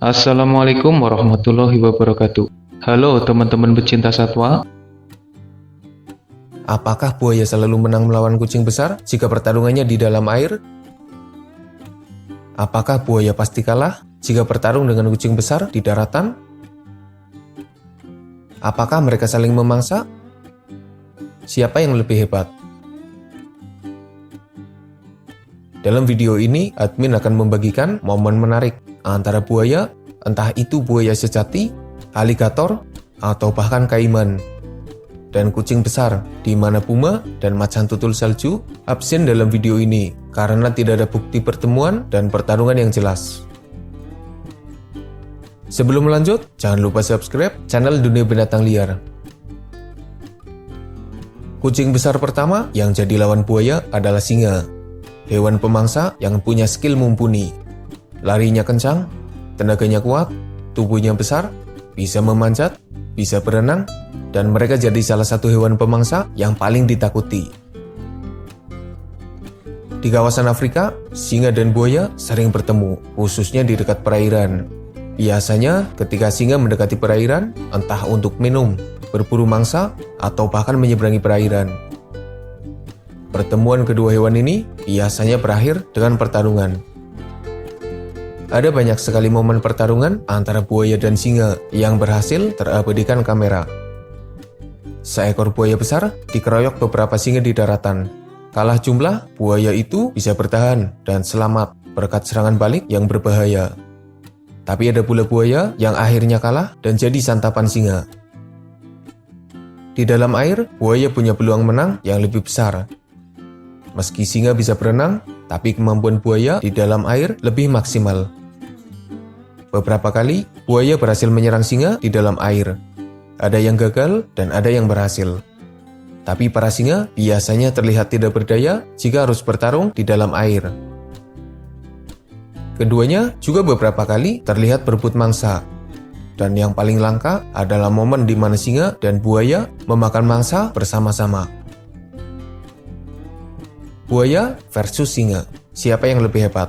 Assalamualaikum warahmatullahi wabarakatuh. Halo teman-teman pecinta satwa. Apakah buaya selalu menang melawan kucing besar jika pertarungannya di dalam air? Apakah buaya pasti kalah jika bertarung dengan kucing besar di daratan? Apakah mereka saling memangsa? Siapa yang lebih hebat? Dalam video ini, admin akan membagikan momen menarik antara buaya, entah itu buaya sejati, aligator, atau bahkan kaiman, dan kucing besar, di mana puma dan macan tutul salju absen dalam video ini karena tidak ada bukti pertemuan dan pertarungan yang jelas. Sebelum lanjut, jangan lupa subscribe channel Dunia Binatang Liar. Kucing besar pertama yang jadi lawan buaya adalah singa. Hewan pemangsa yang punya skill mumpuni. Larinya kencang, tenaganya kuat, tubuhnya besar, bisa memanjat, bisa berenang, dan mereka jadi salah satu hewan pemangsa yang paling ditakuti. Di kawasan Afrika, singa dan buaya sering bertemu, khususnya di dekat perairan. Biasanya ketika singa mendekati perairan, entah untuk minum, berburu mangsa, atau bahkan menyeberangi perairan. Pertemuan kedua hewan ini biasanya berakhir dengan pertarungan. Ada banyak sekali momen pertarungan antara buaya dan singa yang berhasil terabadikan kamera. Seekor buaya besar dikeroyok beberapa singa di daratan. Kalah jumlah, buaya itu bisa bertahan dan selamat berkat serangan balik yang berbahaya. Tapi ada pula buaya yang akhirnya kalah dan jadi santapan singa. Di dalam air, buaya punya peluang menang yang lebih besar. Meski singa bisa berenang, tapi kemampuan buaya di dalam air lebih maksimal. Beberapa kali, buaya berhasil menyerang singa di dalam air. Ada yang gagal dan ada yang berhasil. Tapi para singa biasanya terlihat tidak berdaya jika harus bertarung di dalam air. Keduanya juga beberapa kali terlihat berebut mangsa. Dan yang paling langka adalah momen di mana singa dan buaya memakan mangsa bersama-sama. Buaya versus singa, siapa yang lebih hebat?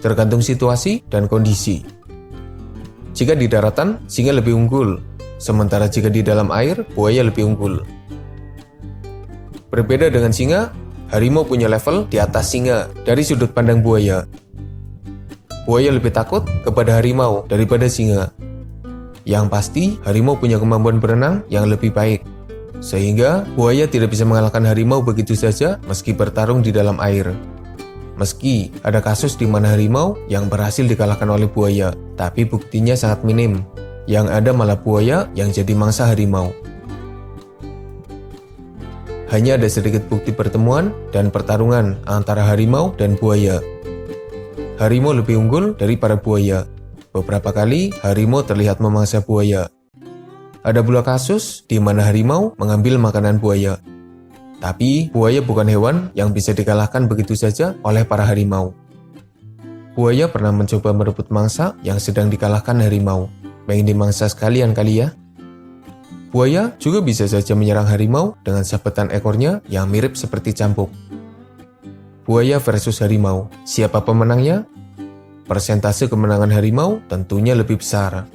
Tergantung situasi dan kondisi. Jika di daratan, singa lebih unggul, sementara jika di dalam air, buaya lebih unggul. Berbeda dengan singa, harimau punya level di atas singa dari sudut pandang buaya. Buaya lebih takut kepada harimau daripada singa. Yang pasti, harimau punya kemampuan berenang yang lebih baik. Sehingga buaya tidak bisa mengalahkan harimau begitu saja meski bertarung di dalam air. Meski ada kasus di mana harimau yang berhasil dikalahkan oleh buaya, tapi buktinya sangat minim. Yang ada malah buaya yang jadi mangsa harimau. Hanya ada sedikit bukti pertemuan dan pertarungan antara harimau dan buaya. Harimau lebih unggul daripada buaya. Beberapa kali harimau terlihat memangsa buaya. Ada pula kasus di mana harimau mengambil makanan buaya. Tapi buaya bukan hewan yang bisa dikalahkan begitu saja oleh para harimau. Buaya pernah mencoba merebut mangsa yang sedang dikalahkan harimau. Pengen dimangsa sekalian kali ya? Buaya juga bisa saja menyerang harimau dengan sabetan ekornya yang mirip seperti cambuk. Buaya versus harimau, siapa pemenangnya? Persentase kemenangan harimau tentunya lebih besar.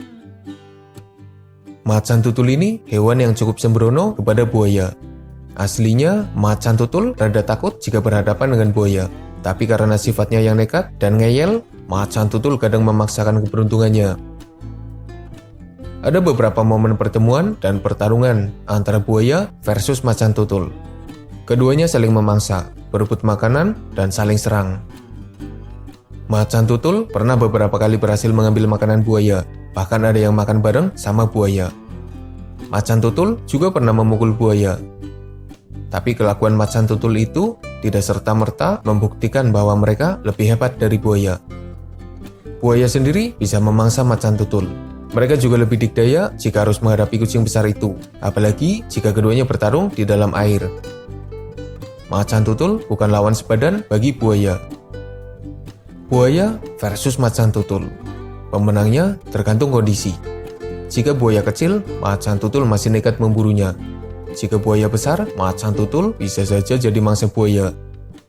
Macan tutul ini hewan yang cukup sembrono kepada buaya. Aslinya, macan tutul rada takut jika berhadapan dengan buaya. Tapi karena sifatnya yang nekat dan ngeyel, macan tutul kadang memaksakan keberuntungannya. Ada beberapa momen pertemuan dan pertarungan antara buaya versus macan tutul. Keduanya saling memangsa, berebut makanan, dan saling serang. Macan tutul pernah beberapa kali berhasil mengambil makanan buaya. Bahkan ada yang makan bareng sama buaya. Macan tutul juga pernah memukul buaya. Tapi kelakuan macan tutul itu tidak serta-merta membuktikan bahwa mereka lebih hebat dari buaya. Buaya sendiri bisa memangsa macan tutul. Mereka juga lebih dikdaya jika harus menghadapi kucing besar itu, apalagi jika keduanya bertarung di dalam air. Macan tutul bukan lawan sepadan bagi buaya. Buaya versus macan tutul. Pemenangnya tergantung kondisi. Jika buaya kecil, macan tutul masih nekat memburunya. Jika buaya besar, macan tutul bisa saja jadi mangsa buaya.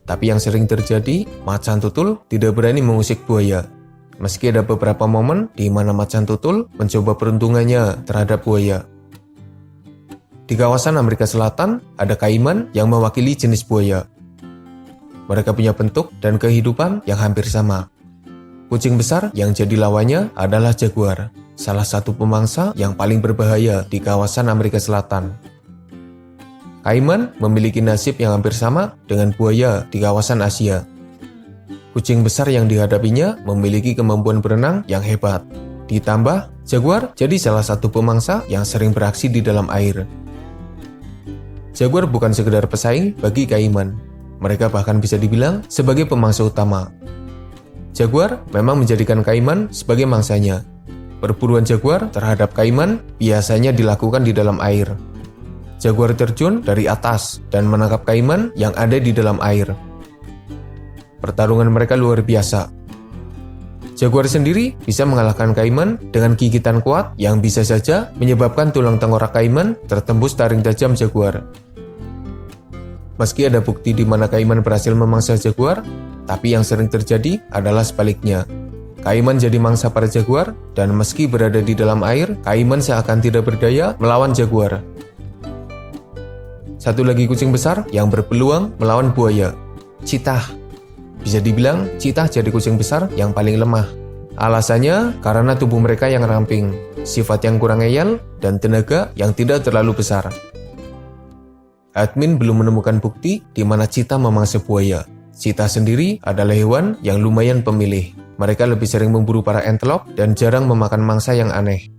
Tapi yang sering terjadi, macan tutul tidak berani mengusik buaya. meski ada beberapa momen di mana macan tutul mencoba peruntungannya terhadap buaya. Di kawasan Amerika Selatan, ada kaiman yang mewakili jenis buaya. Mereka punya bentuk dan kehidupan yang hampir sama. Kucing besar yang jadi lawannya adalah jaguar, salah satu pemangsa yang paling berbahaya di kawasan Amerika Selatan. Kaiman memiliki nasib yang hampir sama dengan buaya di kawasan Asia. Kucing besar yang dihadapinya memiliki kemampuan berenang yang hebat. Ditambah, jaguar jadi salah satu pemangsa yang sering beraksi di dalam air. Jaguar bukan sekedar pesaing bagi kaiman. Mereka bahkan bisa dibilang sebagai pemangsa utama. Jaguar memang menjadikan kaiman sebagai mangsanya. Perburuan jaguar terhadap kaiman biasanya dilakukan di dalam air. Jaguar terjun dari atas dan menangkap kaiman yang ada di dalam air. Pertarungan mereka luar biasa. Jaguar sendiri bisa mengalahkan kaiman dengan gigitan kuat yang bisa saja menyebabkan tulang tengkorak kaiman tertembus taring tajam jaguar. Meski ada bukti di mana kaiman berhasil memangsa jaguar, tapi yang sering terjadi adalah sebaliknya. Kaiman jadi mangsa para jaguar, dan meski berada di dalam air, kaiman seakan tidak berdaya melawan jaguar. Satu lagi kucing besar yang berpeluang melawan buaya, cheetah. Bisa dibilang, cheetah jadi kucing besar yang paling lemah. Alasannya karena tubuh mereka yang ramping, sifat yang kurang ngeyel, dan tenaga yang tidak terlalu besar. Admin belum menemukan bukti di mana cheetah memangsa buaya. Cheetah sendiri adalah hewan yang lumayan pemilih. Mereka lebih sering memburu para antelope dan jarang memakan mangsa yang aneh.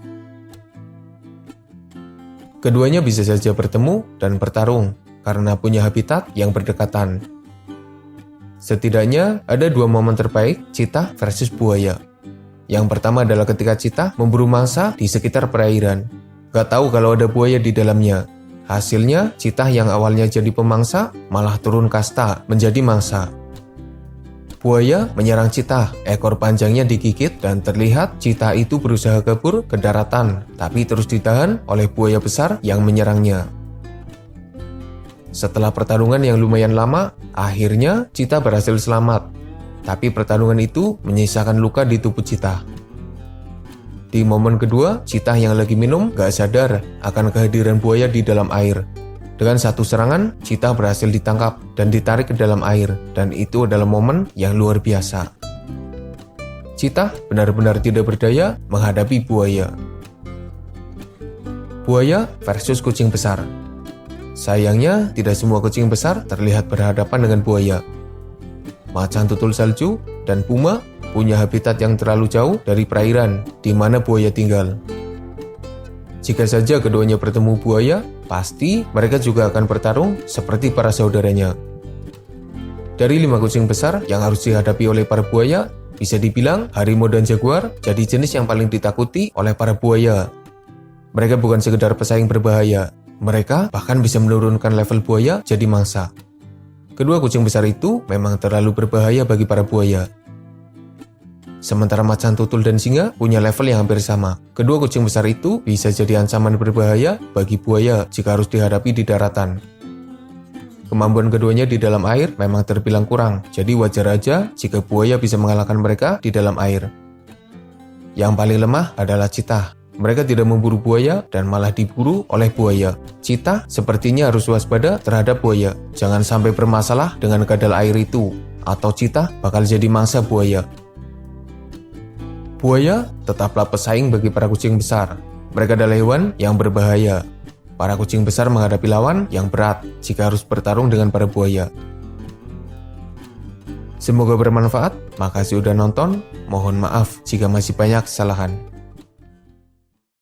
Keduanya bisa saja bertemu dan bertarung karena punya habitat yang berdekatan. Setidaknya ada dua momen terbaik cheetah versus buaya. Yang pertama adalah ketika cheetah memburu mangsa di sekitar perairan. Gak tahu kalau ada buaya di dalamnya. Hasilnya, cheetah yang awalnya jadi pemangsa malah turun kasta menjadi mangsa. Buaya menyerang cheetah, ekor panjangnya digigit dan terlihat cheetah itu berusaha kabur ke daratan, tapi terus ditahan oleh buaya besar yang menyerangnya. Setelah pertarungan yang lumayan lama, akhirnya cheetah berhasil selamat. Tapi pertarungan itu menyisakan luka di tubuh cheetah. Di momen kedua, cheetah yang lagi minum gak sadar akan kehadiran buaya di dalam air. Dengan satu serangan, cheetah berhasil ditangkap dan ditarik ke dalam air, dan itu adalah momen yang luar biasa. Cheetah benar-benar tidak berdaya menghadapi buaya. Buaya versus kucing besar. Sayangnya, tidak semua kucing besar terlihat berhadapan dengan buaya. Macan tutul salju dan puma punya habitat yang terlalu jauh dari perairan di mana buaya tinggal. Jika saja keduanya bertemu buaya, pasti mereka juga akan bertarung seperti para saudaranya. Dari 5 kucing besar yang harus dihadapi oleh para buaya, bisa dibilang harimau dan jaguar jadi jenis yang paling ditakuti oleh para buaya. Mereka bukan sekedar pesaing berbahaya, mereka bahkan bisa menurunkan level buaya jadi mangsa. Kedua kucing besar itu memang terlalu berbahaya bagi para buaya. Sementara macan tutul dan singa punya level yang hampir sama. Kedua kucing besar itu bisa jadi ancaman berbahaya bagi buaya jika harus dihadapi di daratan. Kemampuan keduanya di dalam air memang terbilang kurang, jadi wajar aja jika buaya bisa mengalahkan mereka di dalam air. Yang paling lemah adalah cheetah. Mereka tidak memburu buaya dan malah diburu oleh buaya. Cheetah sepertinya harus waspada terhadap buaya. Jangan sampai bermasalah dengan kadal air itu, atau cheetah bakal jadi mangsa buaya. Buaya tetaplah pesaing bagi para kucing besar. Mereka adalah hewan yang berbahaya. Para kucing besar menghadapi lawan yang berat jika harus bertarung dengan para buaya. Semoga bermanfaat. Makasih udah nonton. Mohon maaf jika masih banyak kesalahan.